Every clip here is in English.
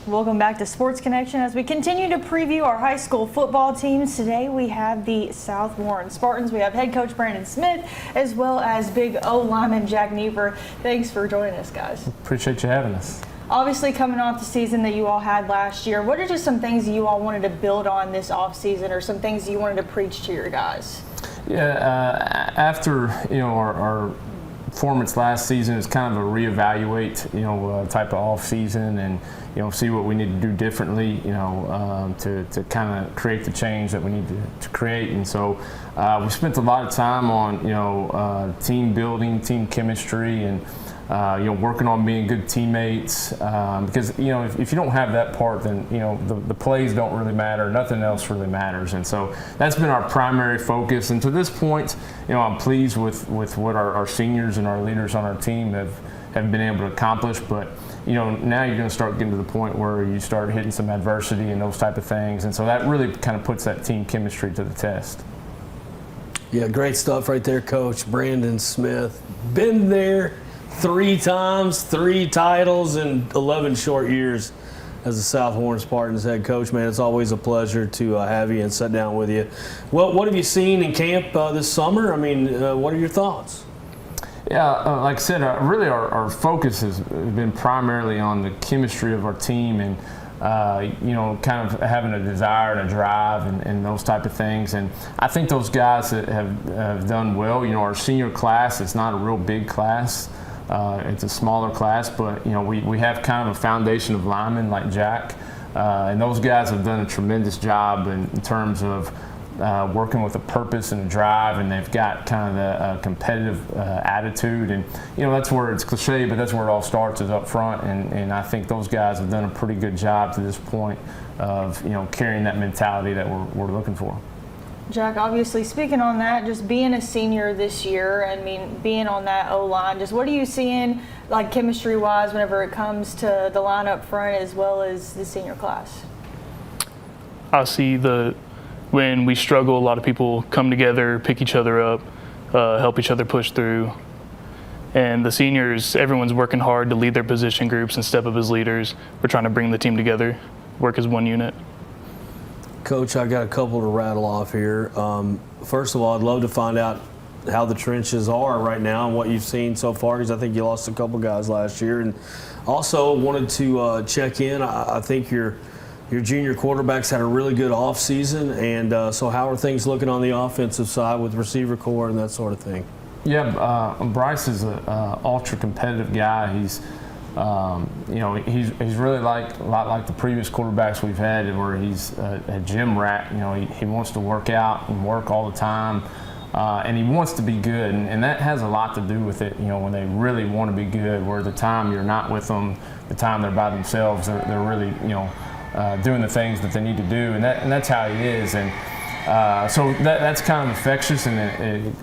Welcome back to Sports Connection as we continue to preview our high school football teams. Today we have the South Warren Spartans. We have head coach Brandon Smith as well as big O lineman Jack Neeper. Thanks for joining us, guys. Appreciate you having us. Obviously coming off the season that you all had last year, what are just some things you all wanted to build on this offseason or some things you wanted to preach to your guys? Yeah, after our performance last season is kind of a reevaluate, type of off season and see what we need to do differently, to kind of create the change that we need to create. And so we spent a lot of time on team building, team chemistry, and working on being good teammates. Because if you don't have that part, then the plays don't really matter. Nothing else really matters. And so that's been our primary focus. And to this point, I'm pleased with what our seniors and our leaders on our team have been able to accomplish. But now you're going to start getting to the point where you start hitting some adversity and those type of things. And so that really kind of puts that team chemistry to the test. Yeah, great stuff right there, Coach Brandon Smith. Been there 3 times, 3 titles in 11 short years as the South Warren Spartans head coach. Man, it's always a pleasure to have you and sit down with you. Well, what have you seen in camp this summer? I mean, what are your thoughts? Yeah, like I said, really our focus has been primarily on the chemistry of our team and, kind of having a desire and a drive and those type of things. And I think those guys have done well. Our senior class is not a real big class. It's a smaller class, but we have kind of a foundation of linemen like Jack, and those guys have done a tremendous job in terms of working with a purpose and a drive, and they've got kind of a competitive attitude. And that's where it's cliche, but that's where it all starts, is up front. And I think those guys have done a pretty good job to this point of carrying that mentality that we're looking for. Jack, obviously speaking on that, just being a senior this year, being on that O-line, just what are you seeing like chemistry-wise whenever it comes to the line up front as well as the senior class? I see when we struggle, a lot of people come together, pick each other up, help each other push through. And the seniors, everyone's working hard to lead their position groups and step up as leaders. We're trying to bring the team together, work as one unit. Coach, I got a couple to rattle off here. First of all, I'd love to find out how the trenches are right now and what you've seen so far, because I think you lost a couple guys last year. And also wanted to check in. I think your junior quarterbacks had a really good off season, and so how are things looking on the offensive side with receiver core and that sort of thing? Yeah, Bryce is an ultra competitive guy. He's he's really a lot like the previous quarterbacks we've had, where he's a gym rat. He wants to work out and work all the time, and he wants to be good, and that has a lot to do with it. When they really want to be good, where the time you're not with them, the time they're by themselves, they're really doing the things that they need to do, and that's how he is. And so that's kind of infectious and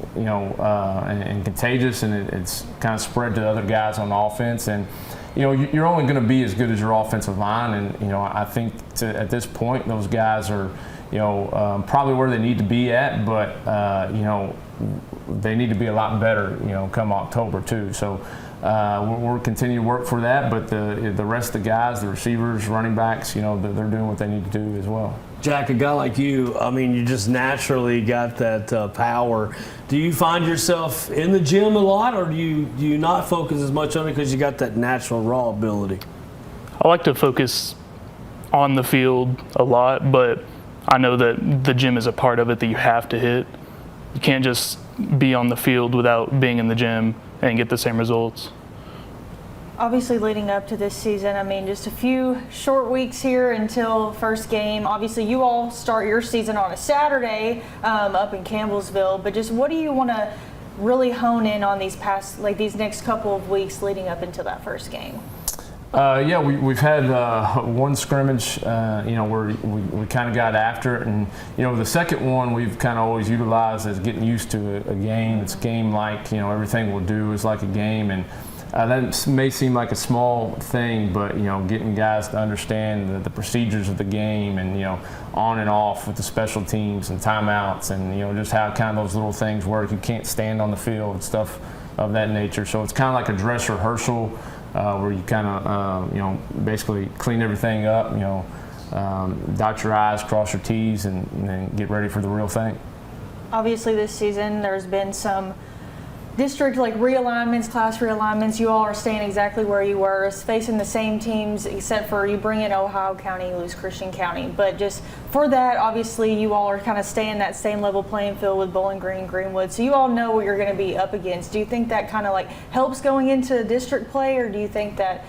contagious, and it's kind of spread to other guys on offense. And you're only going to be as good as your offensive line, and I think at this point those guys are probably where they need to be at, but they need to be a lot better come October too. So we'll continue to work for that, but the rest of the guys, the receivers, running backs, they're doing what they need to do as well. Jack, a guy like you, I mean, you just naturally got that power. Do you find yourself in the gym a lot, or do you not focus as much on it because you got that natural raw ability? I like to focus on the field a lot, but I know that the gym is a part of it that you have to hit. You can't just be on the field without being in the gym and get the same results. Obviously leading up to this season, just a few short weeks here until first game. Obviously you all start your season on a Saturday up in Campbellsville, but just what do you want to really hone in on these next couple of weeks leading up into that first game? Yeah, we've had one scrimmage, where we kind of got after it, and the second one we've kind of always utilized as getting used to a game. It's game-like, everything we'll do is like a game, and that may seem like a small thing, but getting guys to understand the procedures of the game, and on and off with the special teams and timeouts, and just how kind of those little things work. You can't stand on the field and stuff of that nature. So it's kind of like a dress rehearsal where you kind of basically clean everything up, dot your I's, cross your T's, and then get ready for the real thing. Obviously this season there's been some district realignments, class realignments. You all are staying exactly where you were, facing the same teams, except for you bring in Ohio County, lose Christian County. But just for that, obviously you all are kind of staying that same level playing field with Bowling Green, Greenwood. So you all know what you're going to be up against. Do you think that kind of helps going into district play, or do you think that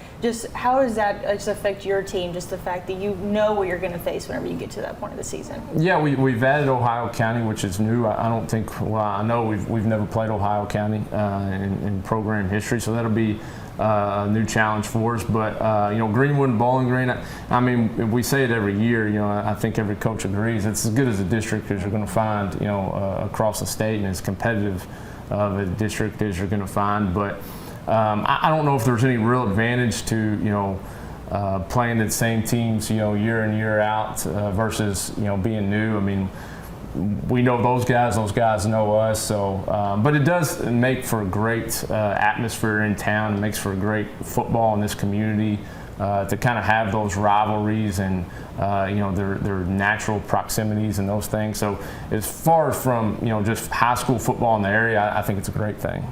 how does that just affect your team? Just the fact that you know what you're going to face whenever you get to that point of the season. Yeah, we've added Ohio County, which is new. I don't think. Well, I know we've never played Ohio County in program history, so that'll be a new challenge for us. But Greenwood and Bowling Green. I mean, we say it every year. I think every coach agrees. It's as good as a district as you're going to find. Across the state, and as competitive of a district as you're going to find. But I don't know if there's any real advantage to playing the same teams year in year out versus being new. I mean, we know those guys know us. So, but it does make for a great atmosphere in town. It makes for a great football in this community to kind of have those rivalries and their natural proximities and those things. So, as far from just high school football in the area, I think it's a great thing.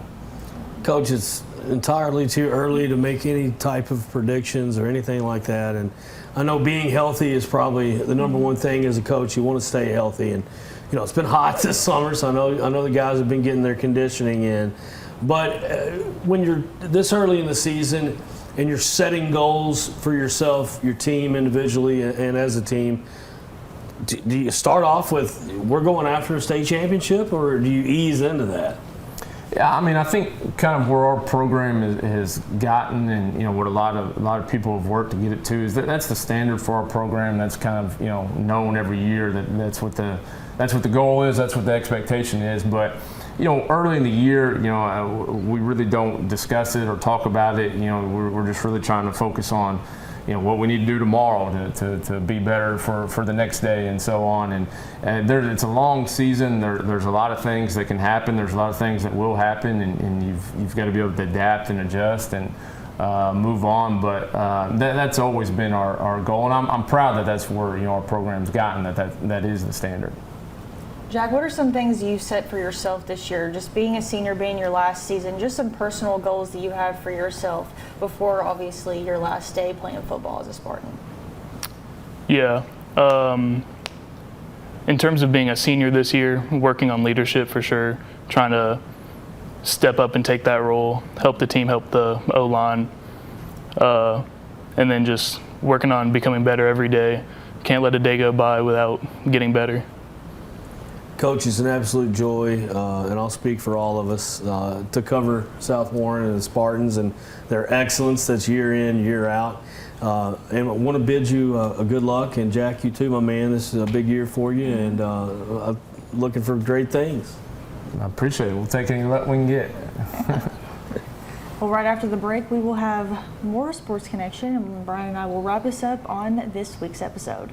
Coach, it's entirely too early to make any type of predictions or anything like that. And I know being healthy is probably the number one thing as a coach. You want to stay healthy. And, it's been hot this summer, so I know the guys have been getting their conditioning in. But when you're this early in the season and you're setting goals for yourself, your team individually and as a team, do you start off with, we're going after a state championship, or do you ease into that? Yeah, I mean, I think kind of where our program has gotten, and what a lot of people have worked to get it to, is that's the standard for our program. That's kind of known every year that's what the goal is. That's what the expectation is. But early in the year, we really don't discuss it or talk about it. We're just really trying to focus on what we need to do tomorrow to be better for the next day and so on. And it's a long season. There's a lot of things that can happen. There's a lot of things that will happen, and you've got to be able to adapt and adjust and move on. But that's always been our goal, and I'm proud that that's where our program's gotten. That is the standard. Jack, what are some things you set for yourself this year? Just being a senior, being your last season, just some personal goals that you have for yourself before, obviously, your last day playing football as a Spartan. Yeah. In terms of being a senior this year, working on leadership for sure, trying to step up and take that role, help the team, help the O-line, and then just working on becoming better every day. Can't let a day go by without getting better. Coach, it's an absolute joy, and I'll speak for all of us, to cover South Warren and the Spartans and their excellence that's year in, year out. And I want to bid you a good luck, and Jack, you too, my man. This is a big year for you, and I'm looking for great things. I appreciate it. We'll take any luck we can get. Well, right after the break, we will have more Sports Connection, and Brian and I will wrap this up on this week's episode.